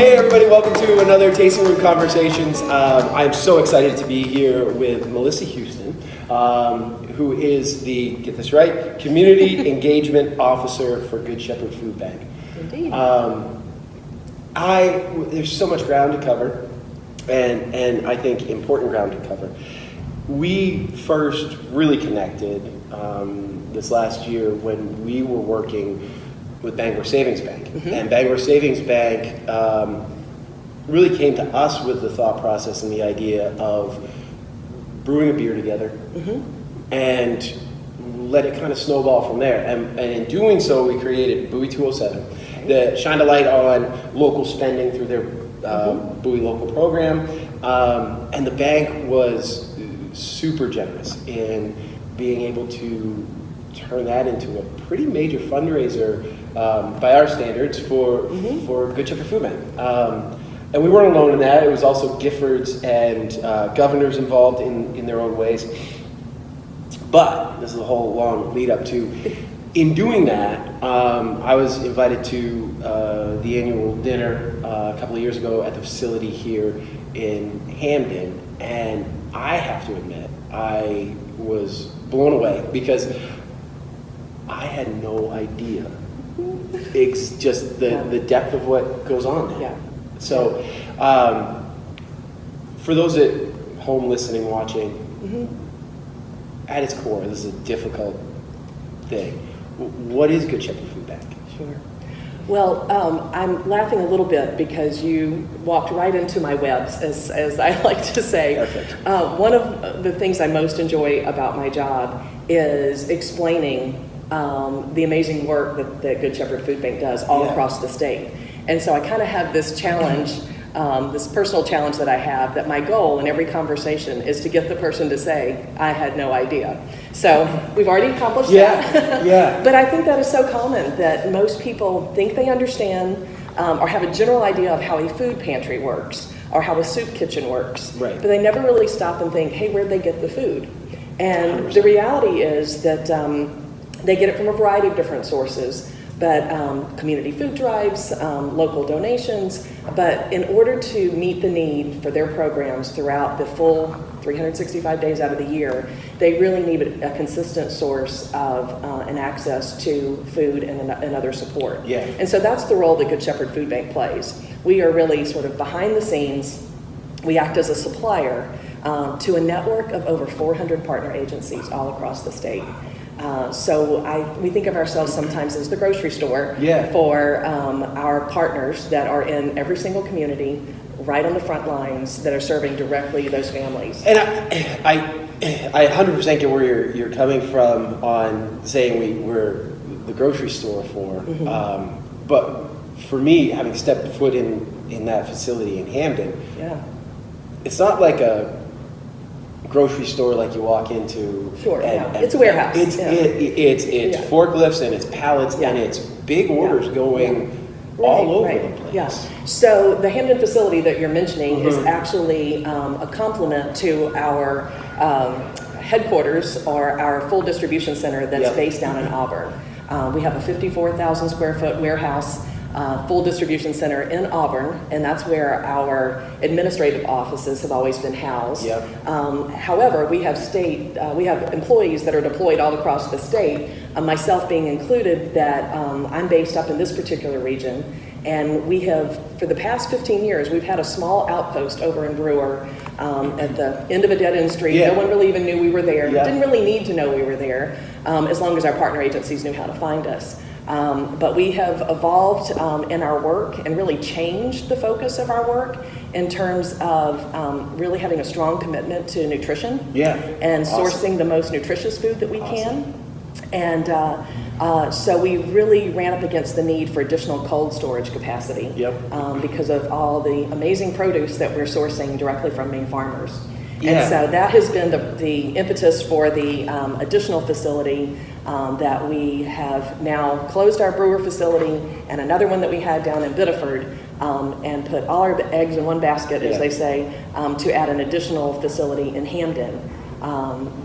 Hey everybody, welcome to another Tasting Room Conversations. I'm so excited to be here with Melissa Huston, who is the, get this right, Community Engagement Officer for Good Shepherd Food Bank. Indeed. There's so much ground to cover, and I think important ground to cover. We first really connected this last year when we were working with Bangor Savings Bank. Mm-hmm. And Bangor Savings Bank really came to us with the thought process and the idea of brewing a beer together, mm-hmm. and let it kind of snowball from there. And in doing so, we created Bowie 207 that shined a light on local spending through their mm-hmm. Bowie local program. And the bank was super generous in being able to turn that into a pretty major fundraiser by our standards for Good Shepherd Food Bank. And we weren't alone in that. It was also Giffords and governors involved in their own ways. But this is a whole long lead up to, in doing that, I was invited to the annual dinner a couple of years ago at the facility here in Hamden. And I have to admit, I was blown away because I had no idea just the depth of what goes on there. Yeah. So, for those at home listening, watching, mm-hmm. at its core, this is a difficult thing. What is Good Shepherd Food Bank? Sure. Well, I'm laughing a little bit because you walked right into my webs, as I like to say. Perfect. One of the things I most enjoy about my job is explaining the amazing work that Good Shepherd Food Bank does all across the state. And so I kind of have this challenge, this personal challenge that I have, that my goal in every conversation is to get the person to say, I had no idea. So we've already accomplished that. Yeah. But I think that is so common that most people think they understand or have a general idea of how a food pantry works or how a soup kitchen works. Right. But they never really stop and think, hey, where'd they get the food? And 100%. The reality is that they get it from a variety of different sources, but community food drives, local donations. But in order to meet the need for their programs throughout the full 365 days out of the year, they really need a consistent source of and access to food and other support. Yeah. And so that's the role that Good Shepherd Food Bank plays. We are really sort of behind the scenes. We act as a supplier to a network of over 400 partner agencies all across the state. So we think of ourselves sometimes as the grocery store for our partners that are in every single community, right on the front lines, that are serving directly those families. And I 100% get where you're coming from on saying we're the grocery store for, mm-hmm. But for me, having stepped foot in that facility in Hamden, it's not like a grocery store like you walk into. Sure, it's a warehouse. It's forklifts and it's pallets and it's big orders going all over the place. Yeah. So the Hamden facility that you're mentioning mm-hmm. is actually a complement to our headquarters or our full distribution center that's based down in Auburn. We have a 54,000 square foot warehouse full distribution center in Auburn, and that's where our administrative offices have always been housed. Yep. However, we have employees that are deployed all across the state, myself being included, that I'm based up in this particular region, and we have, for the past 15 years, we've had a small outpost over in Brewer at the end of a dead-end street. No one really even knew we were there. Didn't really need to know we were there, as long as our partner agencies knew how to find us. But we have evolved in our work and really changed the focus of our work in terms of really having a strong commitment to nutrition and sourcing the most nutritious food that we can. And so we really ran up against the need for additional cold storage capacity because of all the amazing produce that we're sourcing directly from Maine farmers. And so that has been the impetus for the additional facility that we have now closed our Brewer facility and another one that we had down in Biddeford and put all our eggs in one basket, as they say, to add an additional facility in Hamden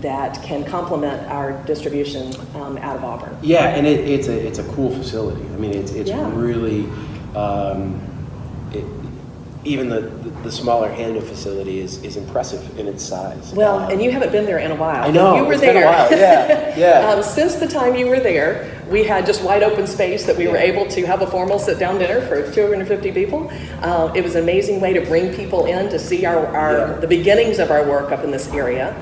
that can complement our distribution out of Auburn. Yeah, and it's a cool facility. I mean, it's really even the smaller Handa facility is impressive in its size. Well, and you haven't been there in a while. I know, You were it's there. been a while, yeah. Since the time you were there, we had just wide open space that we were able to have a formal sit-down dinner for 250 people. It was an amazing way to bring people in to see the beginnings of our work up in this area.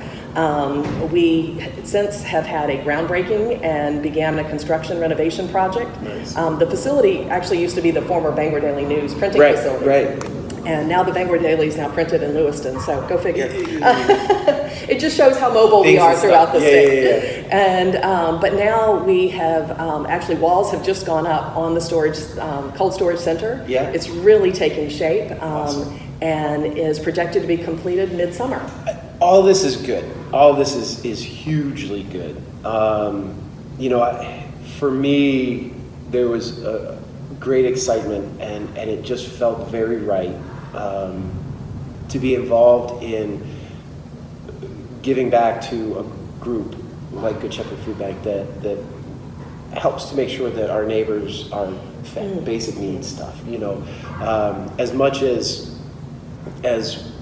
We since have had a groundbreaking and began a construction renovation project. Nice. The facility actually used to be the former Bangor Daily News printing facility. Right. And now the Bangor Daily is now printed in Lewiston, so go figure. It just shows how mobile we are throughout the state. Yeah. And but now we have actually walls have just gone up on the storage cold storage center. Yeah. It's really taking shape Awesome. and is projected to be completed midsummer. All this is good. All this is hugely good. For me, there was a great excitement, and it just felt very right to be involved in giving back to a group like Good Shepherd Food Bank that helps to make sure that our neighbors are fed basic needs stuff. As much as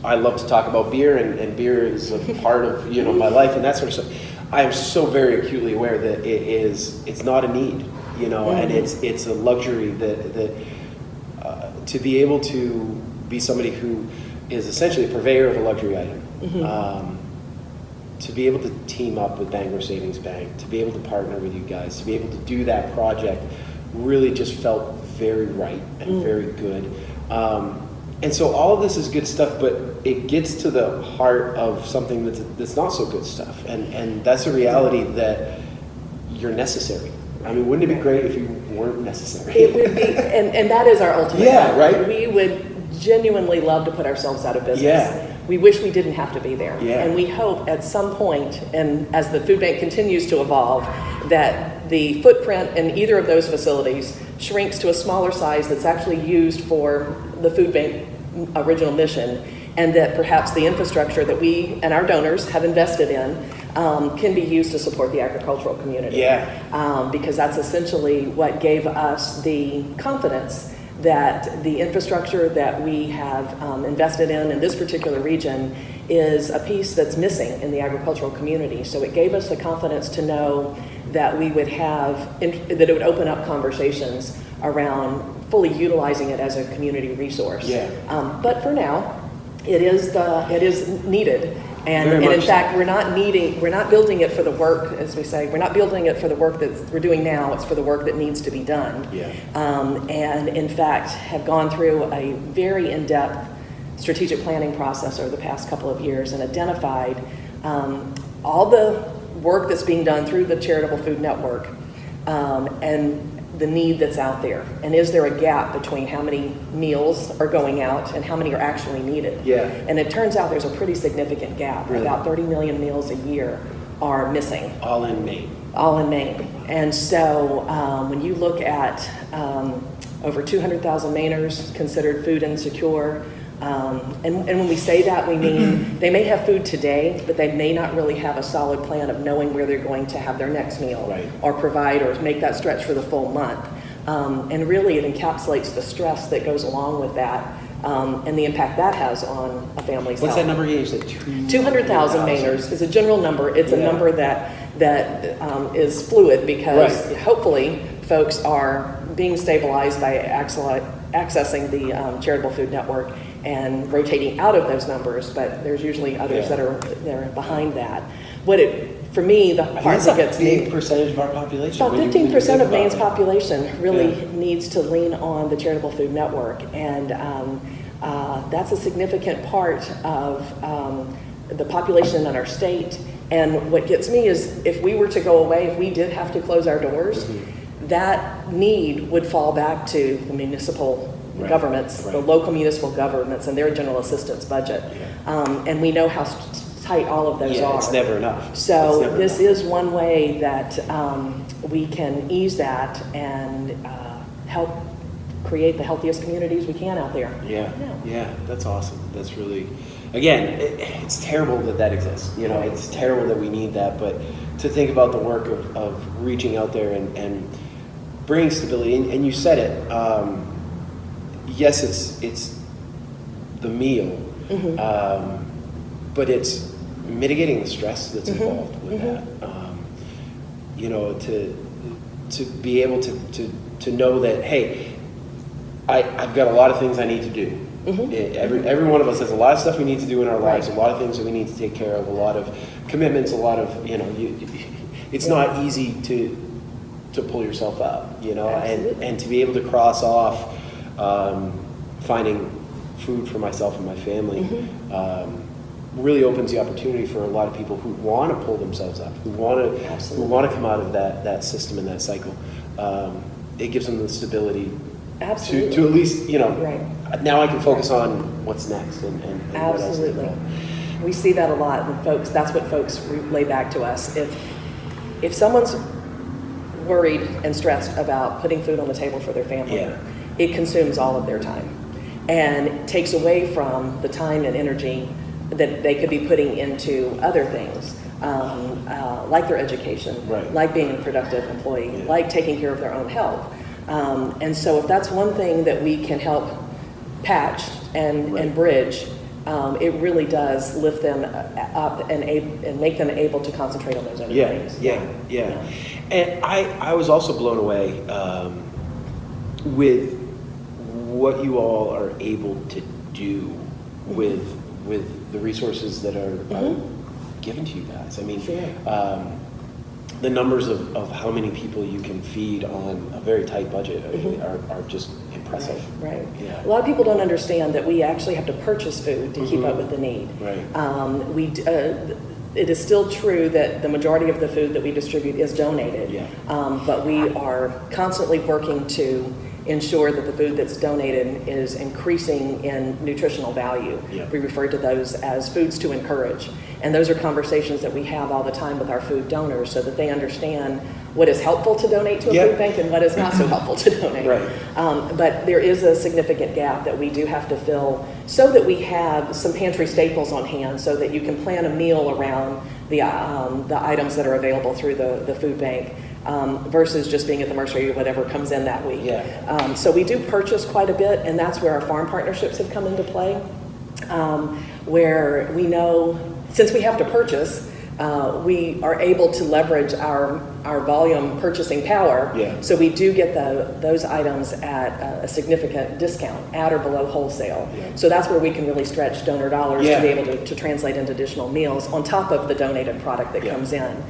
I love to talk about beer, and beer is a part of my life and that sort of stuff, I am so very acutely aware that it's not a need, and it's a luxury that to be able to be somebody who is essentially a purveyor of a luxury item, to be able to team up with Bangor Savings Bank, to be able to partner with you guys, to be able to do that project really just felt very right and very good. And so all of this is good stuff, but it gets to the heart of something that's not so good stuff. And that's a reality that you're necessary. I mean, wouldn't it be great if you weren't necessary? It would be, and that is our ultimate Yeah, goal. right? We would genuinely love to put ourselves out of business. Yeah. We wish we didn't have to be there. Yeah. And we hope at some point, and as the food bank continues to evolve, that the footprint in either of those facilities shrinks to a smaller size that's actually used for the food bank original mission, and that perhaps the infrastructure that we and our donors have invested in can be used to support the agricultural community. Yeah. Because that's essentially what gave us the confidence that the infrastructure that we have invested in this particular region is a piece that's missing in the agricultural community. So it gave us the confidence to know that we would that it would open up conversations around fully utilizing it as a community resource. Yeah. But for now, it is needed. And in so. fact, we're not building it for the work, as we say, we're not building it for the work that we're doing now, it's for the work that needs to be done. Yeah. And in fact, have gone through a very in-depth strategic planning process over the past couple of years and identified all the work that's being done through the Charitable Food Network and the need that's out there. And is there a gap between how many meals are going out and how many are actually needed? Yeah. And it turns out there's a pretty significant gap. Really? About 30 million meals a year are missing. All in Maine. All in Maine. And so when you look at over 200,000 Mainers considered food insecure, and when we say that, we mean they may have food today, but they may not really have a solid plan of knowing where they're going to have their next meal, Right. or provide or make that stretch for the full month. And really it encapsulates the stress that goes along with that and the impact that has on a family's What's health. that number again? You said 200,000 Mainers is a general number. It's a Yeah. number that is fluid because Right. hopefully folks are being stabilized by accessing the Charitable Food Network and rotating out of those numbers, but there's usually others Yeah. that are there behind that. For me, the part That's that a gets big me, percentage of our population. about when you 15% think of Maine's about it. population really Yeah. needs to lean on the Charitable Food Network, and that's a significant part of the population in our state. And what gets me is if we were to go away, if we did have to close our doors, that need would fall back to the municipal Right. governments, the Right. local municipal governments and their general assistance budget. And we know how tight all of those Yeah, are. it's never enough. So It's never this enough. is one way that we can ease that and help create the healthiest communities we can out there. Yeah, that's awesome. That's really, again, it's terrible that exists. It's terrible that we need that, but to think about the work of reaching out there and bringing stability, and you said it, yes, it's the meal, but it's mitigating the stress that's involved with that. You know, to be able to know that, hey, I've got a lot of things I need to do. Every one of us has a lot of stuff we need to do in our lives, a lot of things that we need to take care of, a lot of commitments, a lot of, you know, it's not easy to pull yourself up, you know, and to be able to cross off finding food for myself and my family really opens the opportunity for a lot of people who want to pull themselves up, who want to come out of that system and that cycle. It gives them the stability to at least, you know, now I can focus on what's next and what else to do. We see that a lot, and folks, that's what folks relay back to us. If someone's worried and stressed about putting food on the table for their family, it consumes all of their time and takes away from the time and energy that they could be putting into other things, like their education, like being a productive employee, like taking care of their own health. And so if that's one thing that we can help patch and bridge, it really does lift them up and make them able to concentrate on those other things. And I was also blown away with what you all are able to do with the resources that are given to you guys. I mean, the numbers of how many people you can feed on a very tight budget are just impressive. Right. A lot of people don't understand that we actually have to purchase food to keep up with the need. It is still true that the majority of the food that we distribute is donated, but we are constantly working to ensure that the food that's donated is increasing in nutritional value. We refer to those as foods to encourage. And those are conversations that we have all the time with our food donors so that they understand what is helpful to donate to a food bank and what is not so helpful to donate. But there is a significant gap that we do have to fill so that we have some pantry staples on hand so that you can plan a meal around the items that are available through the food bank. Versus just being at the mercy of whatever comes in that week. So we do purchase quite a bit, and that's where our farm partnerships have come into play, where we know, since we have to purchase, we are able to leverage our volume purchasing power, so we do get those items at a significant discount, at or below wholesale. So that's where we can really stretch donor dollars to be able to translate into additional meals on top of the donated product that comes in.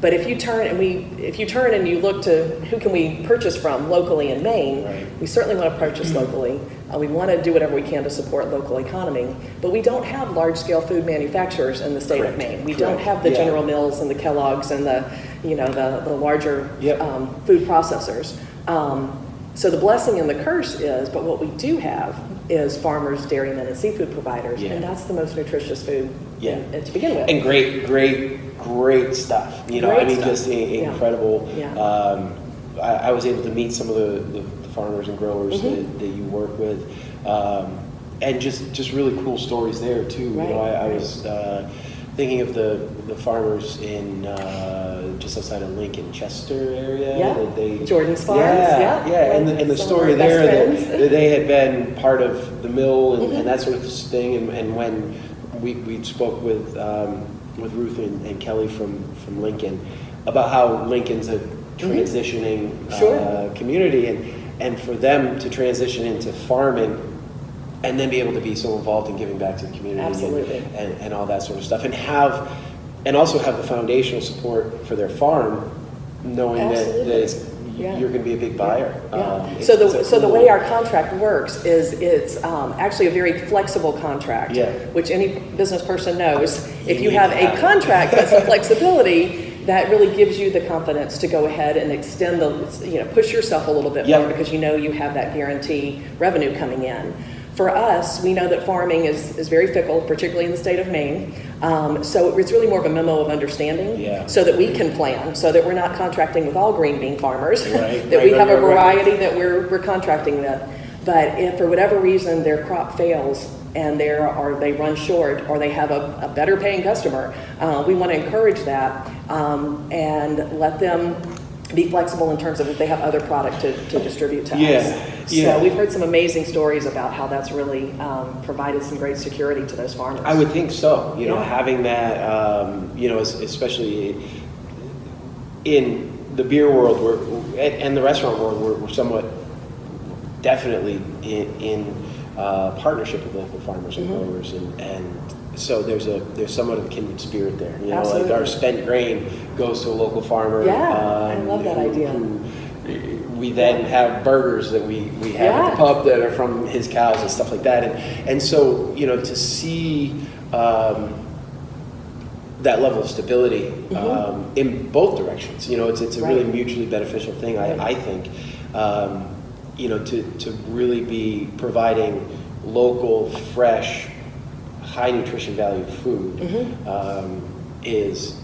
But if you turn and you look to who can we purchase from locally in Maine, we certainly want to purchase locally. We want to do whatever we can to support local economy, but we don't have large-scale food manufacturers in the state of Maine. We don't have the General Mills and the Kellogg's and the larger food processors. So the blessing and the curse is, but what we do have is farmers, dairymen, and seafood providers, and that's the most nutritious food to begin with. And great stuff. You know, just incredible. I was able to meet some of the farmers and growers that you work with, and just really cool stories there too. You know, I was thinking of the farmers in just outside of Lincoln, Chester area. Jordan's Farms. And the story there that they had been part of the mill and that sort of thing. And when we spoke with Ruth and Kelly from Lincoln about how Lincoln's a transitioning community, and for them to transition into farming and then be able to be so involved in giving back to the community and all that sort of stuff, and also have the foundational support for their farm, knowing that you're going to be a big buyer. So the way our contract works is it's actually a very flexible contract, which any business person knows. If you have a contract that's a flexibility, that really gives you the confidence to go ahead and extend push yourself a little bit more because you know you have that guarantee revenue coming in. For us, we know that farming is very fickle, particularly in the state of Maine. So it's really more of a memo of understanding so that we can plan, so that we're not contracting with all green bean farmers, that we have a variety that we're contracting with. But if for whatever reason their crop fails and they run short or they have a better paying customer, we want to encourage that and let them be flexible in terms of if they have other product to distribute to Yeah, us. yeah. So we've heard some amazing stories about how that's really provided some great security to those farmers. I would think so. You know, Yeah. having that, you know, especially in the beer world, and the restaurant world, we're somewhat definitely in partnership with local farmers and growers, and so there's somewhat of a kindred spirit there. You know, Absolutely. like our spent grain goes to a local farmer. Yeah, I love that idea. We then have burgers that we have at the pub that are from his cows and stuff like that, and so, you know, to see that level of stability in both directions, you know, it's a really mutually beneficial thing. I think, you know, to really be providing local, fresh, high nutrition value food is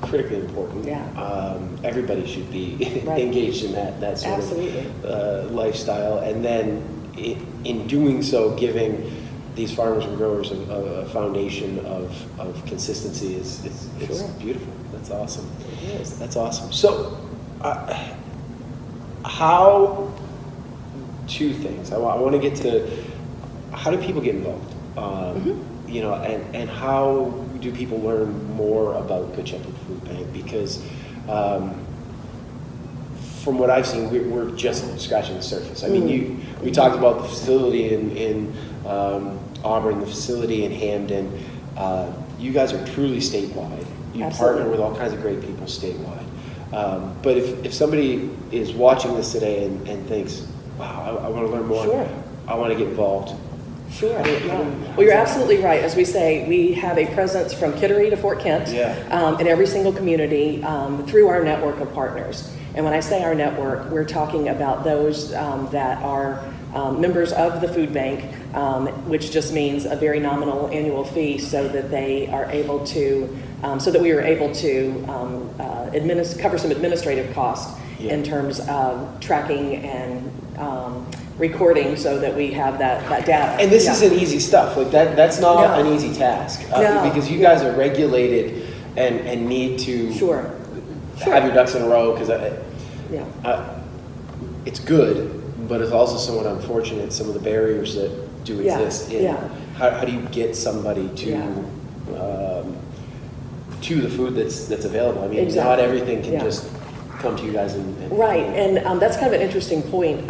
critically important. Yeah. Everybody should be engaged in that sort of lifestyle, and then in doing so, giving these farmers and growers a foundation of consistency is it's beautiful. That's awesome. It is. That's awesome. So, how? Two things. I want to get to how do people get involved? You know, and how do people learn more about Good Shepherd Food Bank? Because from what I've seen, we're just scratching the surface. I mean, we talked about the facility in Auburn, the facility in Hamden. You guys are truly statewide. You partner with all kinds of great people statewide. But if somebody is watching this today and thinks, wow, I want to learn more, I want to get involved. Sure. Well, you're absolutely right. As we say, we have a presence from Kittery to Fort Kent in every single community through our network of partners. And when I say our network, we're talking about those that are members of the food bank, which just means a very nominal annual fee, so that they are able to, so that we are able to cover some administrative costs in terms of tracking and recording, so that we have that data. And this isn't easy stuff. Like that's not an easy task because you guys are regulated and need to have your ducks in a row, because it's good, but it's also somewhat unfortunate, some of the barriers that do exist in how do you get somebody to the food that's available. I mean, not everything can just come to you guys and that's kind of an interesting point,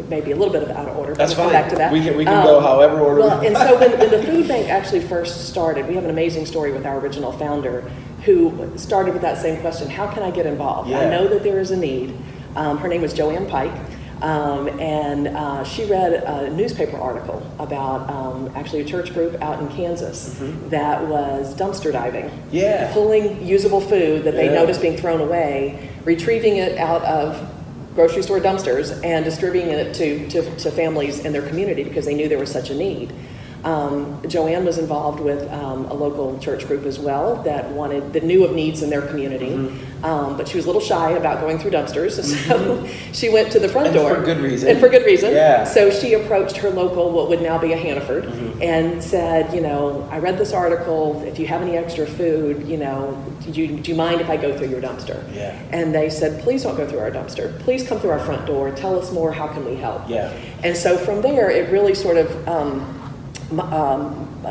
maybe a little bit out of order. That's fine. Come back to that. We can go however order. Well, and so when the food bank actually first started, we have an amazing story with our original founder, who started with that same question: how can I get involved? I know that there is a need. Her name was Joanne Pike, and she read a newspaper article about actually a church group out in Kansas that was dumpster diving, pulling usable food that they noticed being thrown away, retrieving it out of grocery store dumpsters and distributing it to families in their community, because they knew there was such a need. Joanne was involved with a local church group as well that knew of needs in their community, but she was a little shy about going through dumpsters, so she went to the front door. For good reason. And for good reason. Yeah. So she approached her local, what would now be a Hannaford, and said, you know, I read this article. If you have any extra food, you know, do you mind if I go through your dumpster? Yeah. And they said, please don't go through our dumpster. Please come through our front door. Tell us more. How can we help? Yeah. And so from there, it really sort of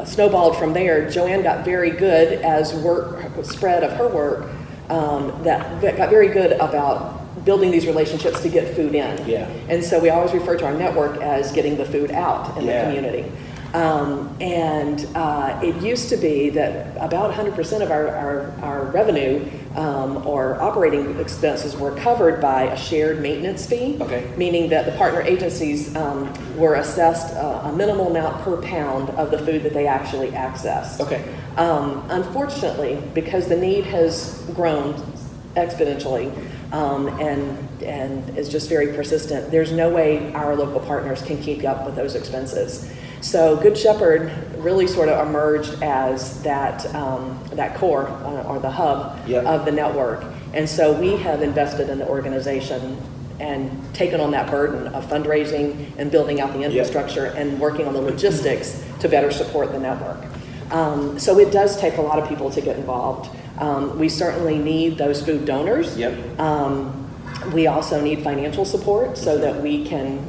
snowballed from there. Joanne got very good as word spread of her work, that got very good about building these relationships to get food in. Yeah. And so we always refer to our network as getting the food out in the community. It used to be that about 100% of our revenue or operating expenses were covered by a shared maintenance fee, meaning that the partner agencies were assessed a minimal amount per pound of the food that they actually accessed. Unfortunately, because the need has grown exponentially and is just very persistent, there's no way our local partners can keep up with those expenses. So Good Shepherd really sort of emerged as that core or the hub of the network. And so we have invested in the organization and taken on that burden of fundraising and building out the infrastructure and working on the logistics to better support the network. So it does take a lot of people to get involved. We certainly need those food donors. We also need financial support so that we can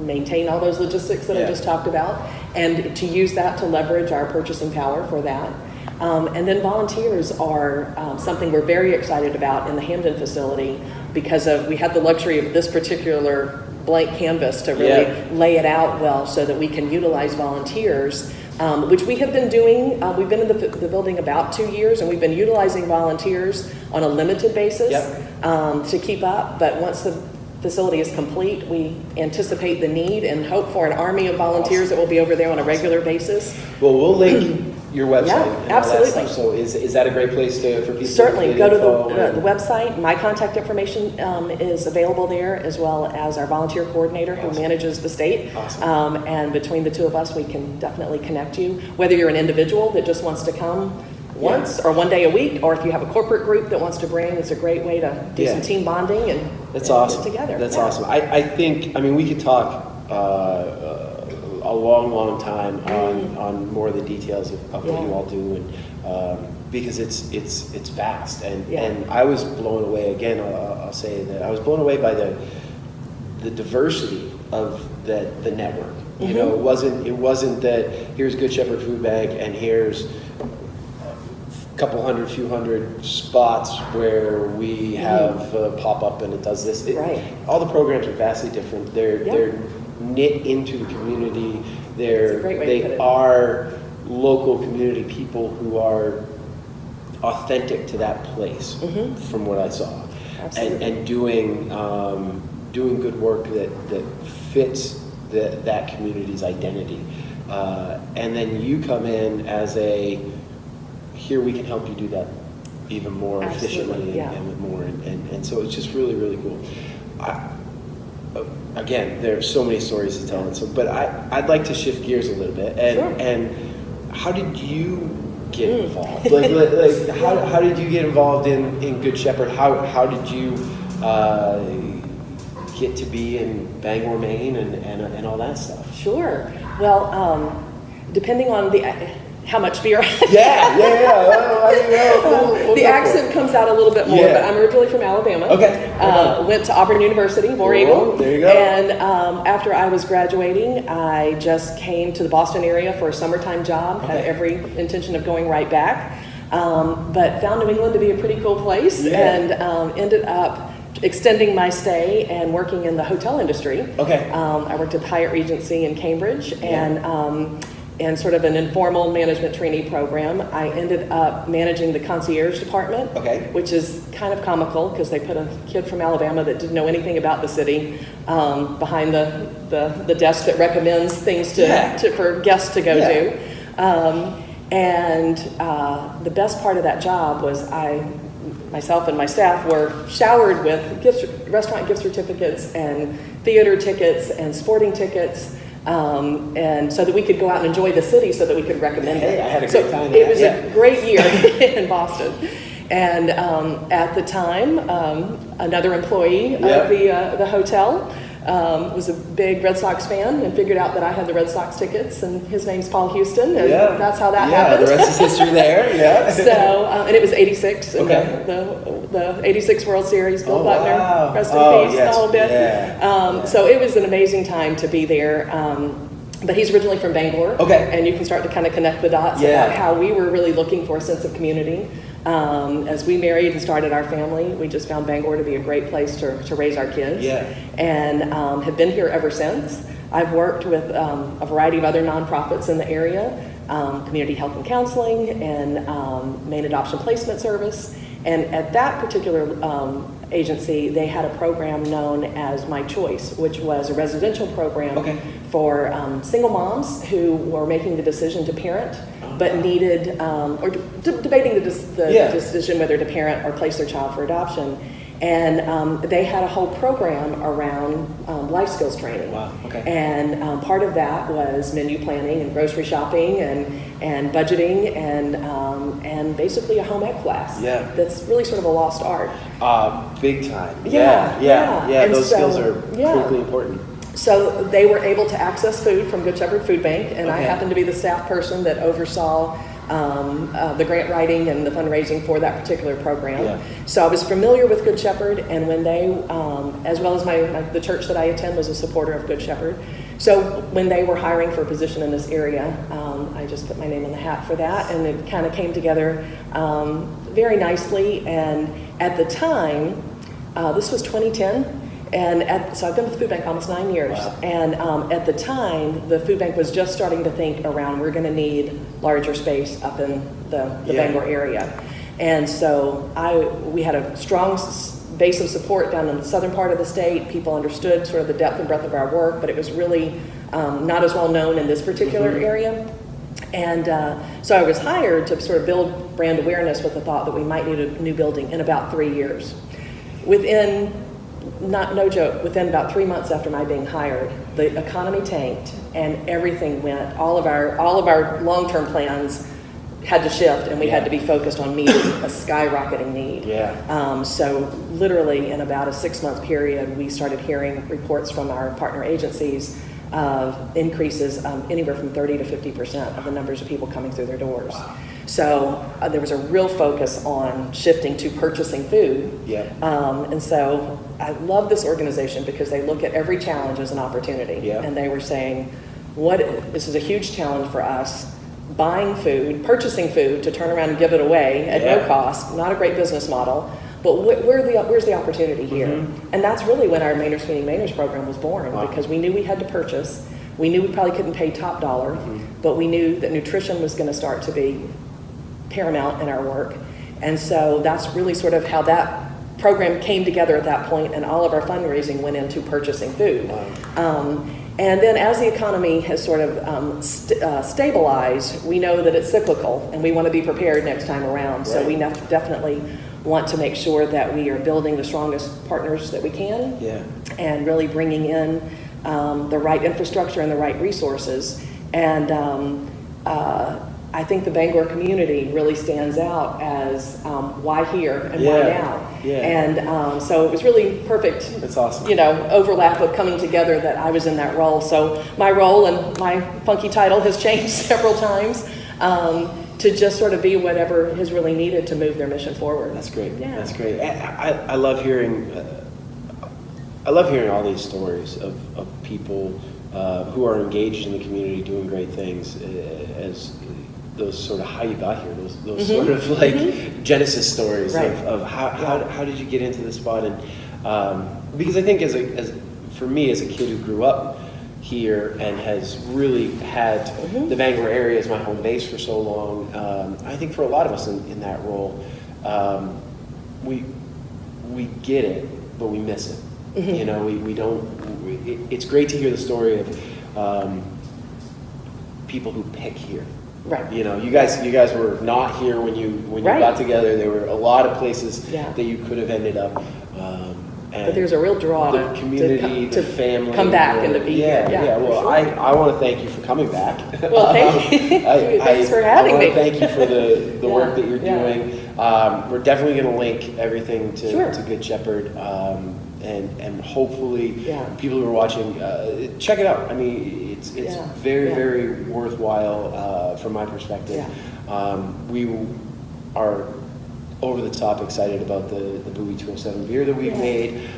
maintain all those logistics that I just talked about, and to use that to leverage our purchasing power for that. And then volunteers are something we're very excited about in the Hamden facility, because we had the luxury of this particular blank canvas to really lay it out well so that we can utilize volunteers, which we have been doing. We've been in the building about 2 years, and we've been utilizing volunteers on a limited basis to keep up. But once the facility is complete, we anticipate the need and hope for an army of volunteers that will be over there on a regular basis. Well, we'll link your website and all that absolutely. stuff. So is that a great place for people Certainly, to go to info the website. My contact information is available there, as well as our volunteer coordinator who manages the state. Awesome. And between the two of us, we can definitely connect you. Whether you're an individual that just wants to come once or one day a week, or if you have a corporate group that wants to bring, it's a great way to do some team bonding and awesome. get together. That's awesome. I think, we could talk a long time on more of the details of what you all do, and because it's vast, and I was blown away. Again, I'll say that I was blown away by the diversity of the network. You know, it wasn't that here's Good Shepherd Food Bank and here's few hundred spots where we have pop up and it does this. All the programs are vastly different. They're knit into the community. They are local community people who are authentic to that place, from what I saw, and doing good work that fits that community's identity. And then you come in as here we can help you do that even more efficiently and with more, and so it's just really, really cool. Again, there's so many stories to tell, but I'd like to shift gears a little bit, and how did you get involved? How did you get involved in Good Shepherd? How did you get to be in Bangor, Maine, and all that stuff? Sure. Well, depending on how much beer I have. The accent comes out a little bit more, but I'm originally from Alabama. Okay. Went to Auburn University, War Eagle. There you go. And after I was graduating, I just came to the Boston area for a summertime job. Had every intention of going right back, but found New England to be a pretty cool place, and ended up extending my stay and working in the hotel industry. I worked at the Hyatt Regency in Cambridge, and sort of an informal management trainee program. I ended up managing the concierge department, which is kind of comical because they put a kid from Alabama that didn't know anything about the city behind the desk that recommends things for guests to go to. And the best part of that job was myself and my staff were showered with restaurant gift certificates and theater tickets and sporting tickets, and so that we could go out and enjoy the city, so that we could recommend it. I had a great time. It was a great year in Boston. And at the time, another employee of the hotel was a big Red Sox fan and figured out that I had the Red Sox tickets, and his name's Paul Huston, and that's how that happened. The rest is history there. So, and it was 86, and the 86 World Series, Bill Buckner, rest in peace, the whole bit. So it was an amazing time to be there. But he's originally from Bangor, and you can start to kind of connect the dots about how we were really looking for a sense of community. As we married and started our family, we just found Bangor to be a great place to raise our kids, and have been here ever since. I've worked with a variety of other nonprofits in the area, Community Health and Counseling, and Maine Adoption Placement Service. And at that particular agency, they had a program known as My Choice, which was a residential program for single moms who were making the decision to parent, but needed, or debating the decision whether to parent or place their child for adoption. And they had a whole program around life skills training. And part of that was menu planning and grocery shopping and budgeting and basically a home ec class. That's really sort of a lost art. Big time. And those skills are critically important. So they were able to access food from Good Shepherd Food Bank, and I happened to be the staff person that oversaw the grant writing and the fundraising for that particular program. Yeah. So I was familiar with Good Shepherd, and when they, as well as the church that I attend was a supporter of Good Shepherd. So when they were hiring for a position in this area, I just put my name in the hat for that, and it kind of came together very nicely. And at the time, this was 2010. So I've been with the food bank almost 9 years. Wow. And at the time, the food bank was just starting to think around, we're going to need larger space up in the Bangor area. And so we had a strong base of support down in the southern part of the state. People understood sort of the depth and breadth of our work, but it was really not as well known in this particular area. And so I was hired to sort of build brand awareness with the thought that we might need a new building in about 3 years. No joke, within about 3 months after my being hired, the economy tanked and everything went, all of our long-term plans had to shift, and we had to be focused on meeting a skyrocketing need. So literally in about a 6-month period, we started hearing reports from our partner agencies of increases anywhere from 30 to 50% of the numbers of people coming through their doors. Wow. So there was a real focus on shifting to purchasing food. And so I love this organization because they look at every challenge as an opportunity. And they were saying, this is a huge challenge for us, buying food, purchasing food to turn around and give it away at no cost, not a great business model. But where's the opportunity here? And that's really when our Mainers Feeding Mainers program was born, because we knew we had to purchase. We knew we probably couldn't pay top dollar, but we knew that nutrition was going to start to be paramount in our work. And so that's really sort of how that program came together at that point, and all of our fundraising went into purchasing food. And then as the economy has sort of stabilized, we know that it's cyclical, and we want to be prepared next time around. So we definitely want to make sure that we are building the strongest partners that we can, and really bringing in the right infrastructure and the right resources. And I think the Bangor community really stands out as why here and why now. And so it was really perfect. That's awesome. Overlap of coming together that I was in that role. So my role and my funky title has changed several times to just sort of be whatever is really needed to move their mission forward. That's great. That's great. I love hearing. I love hearing all these stories of people who are engaged in the community, doing great things. As those sort of how you got here, those sort of like Genesis stories of how did you get into this spot, and because I think for me as a kid who grew up here and has really had the Bangor area as my home base for so long, I think for a lot of us in that role, we get it, but we miss it. We don't. It's great to hear the story of people who pick here. You guys were not here when you got together. There were a lot of places that you could have ended up. But there's a real draw the community, the family, come back and to be here. Well, sure. I want to thank you for coming back. Well, thank you. Thanks for having me. I want to thank you for the work that you're doing. We're definitely going to link everything to Good Shepherd. And hopefully people who are watching, check it out. I mean, it's very, very worthwhile from my perspective. We are over the top excited about the Bowie 207 beer that we've made.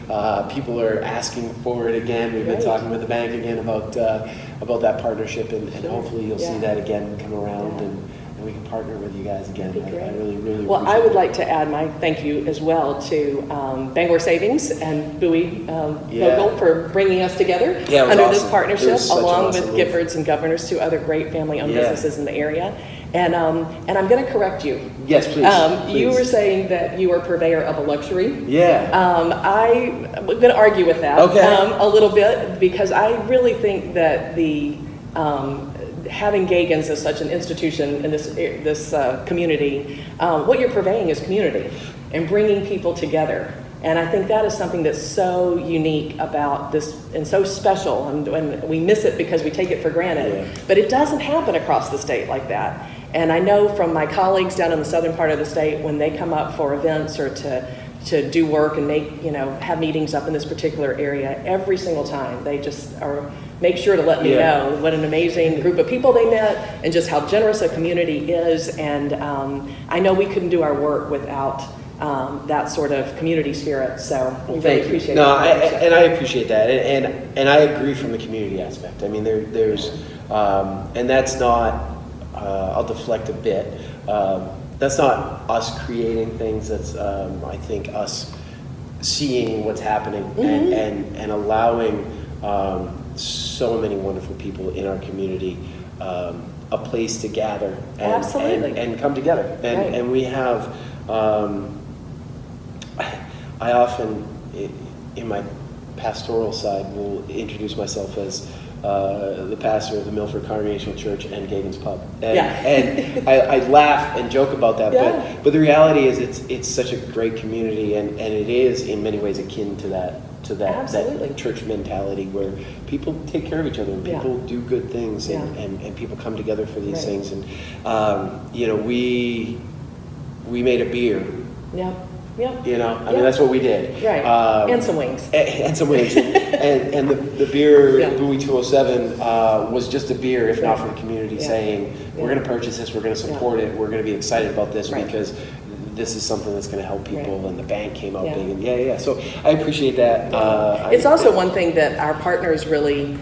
People are asking for it again. We've been talking with the bank again about that partnership, and hopefully you'll see that again come around, and we can partner with you guys again. I really, really well, I would like to add my thank you as well to Bangor Savings and Bowie Local for bringing us together under this partnership, along with Giffords and Governors, two other great family-owned businesses in the area. And I'm going to correct you. Yes, please. You were saying that you are purveyor of a luxury. I'm going to argue with that a little bit, because I really think that having Gagan's as such an institution in this community, what you're purveying is community and bringing people together. And I think that is something that's so unique about this and so special, and we miss it because we take it for granted. But it doesn't happen across the state like that. And I know from my colleagues down in the southern part of the state, when they come up for events or to do work and have meetings up in this particular area, every single time they just are make sure to let me Yeah. know what an amazing group of people they met and just how generous a community is. And I know we couldn't do our work without that sort of community spirit. So we really appreciate No, it. and I appreciate that, and I agree from the community aspect. I mean, there's, and that's not. I'll deflect a bit. That's not us creating things. That's I think us seeing what's happening and allowing so many wonderful people in our community a place to gather and come together. And we have. I often, in my pastoral side, will introduce myself as the pastor of the Milford Congregational Church and Gagan's Pub. And I laugh and joke about that, but the reality is it's such a great community, and it is in many ways akin to that church mentality where people take care of each other and people do good things and people come together for these things. And we made a beer. Yep. You know, I mean, that's what we did. Right. And some wings. And some wings. and the beer, Bowie 207, was just a beer, if not for the community saying, we're going to purchase this, we're going to support it, we're going to be excited about this because this is something that's going to help people, and the bank came out big. And so I appreciate that. It's also one thing that our partners really,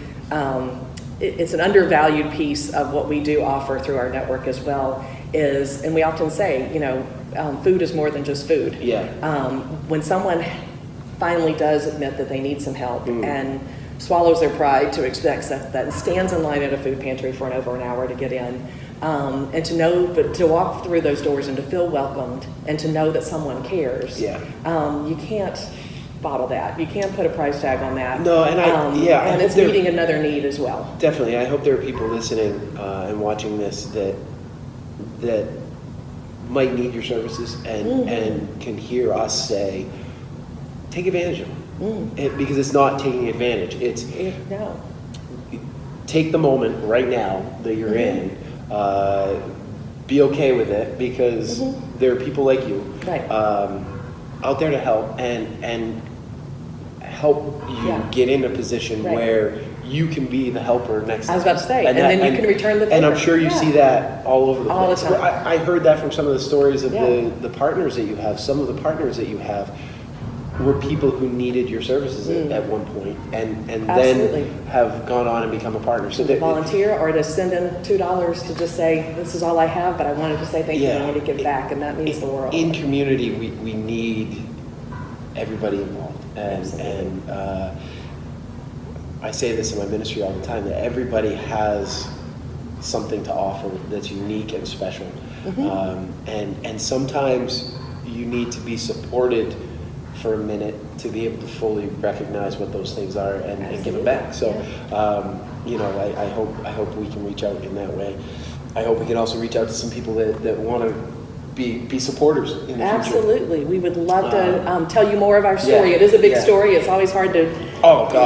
it's an undervalued piece of what we do offer through our network as well, is, and we often say, food is more than just food. When someone finally does admit that they need some help and swallows their pride to expect that and stands in line at a food pantry for over an hour to get in, and to know, but to walk through those doors and to feel welcomed and to know that someone cares, you can't bottle that. You can't put a price tag on that. No, and and it's meeting another need as well. Definitely. I hope there are people listening and watching this that might need your services and can hear us say, take advantage of them. Because it's not taking advantage. It's take the moment right now that you're in, be okay with it, because there are people like you out there to help and help you get in a position where you can be the helper next time. I was about to say, and then you can return the favor. And I'm sure you see that all over the place. All the time. I heard that from some of the stories of the partners that you have. Some of the partners that you have were people who needed your services at one point and then have gone on and become a partner. So to volunteer or to send in $2 to just say, this is all I have, but I wanted to say thank you and I want to give back, and that means the world. In community, we need everybody involved. And I say this in my ministry all the time, that everybody has something to offer that's unique and special. And sometimes you need to be supported for a minute to be able to fully recognize what those things are and give it back. So, I hope we can reach out in that way. I hope we can also reach out to some people that want to be supporters in the future. Absolutely. We would love to tell you more of our story. It is a big story. It's always hard to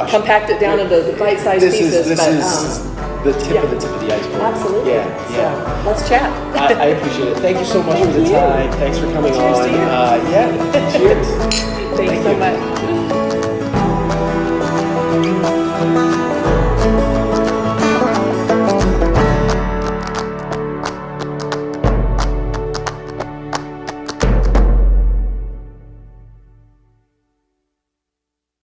compact it down into bite-sized pieces. This is the tip of the iceberg. Absolutely. So let's chat. I appreciate it. Thank you so much for the time. Thanks for coming Cheers on. To you. Cheers. Thank you so much.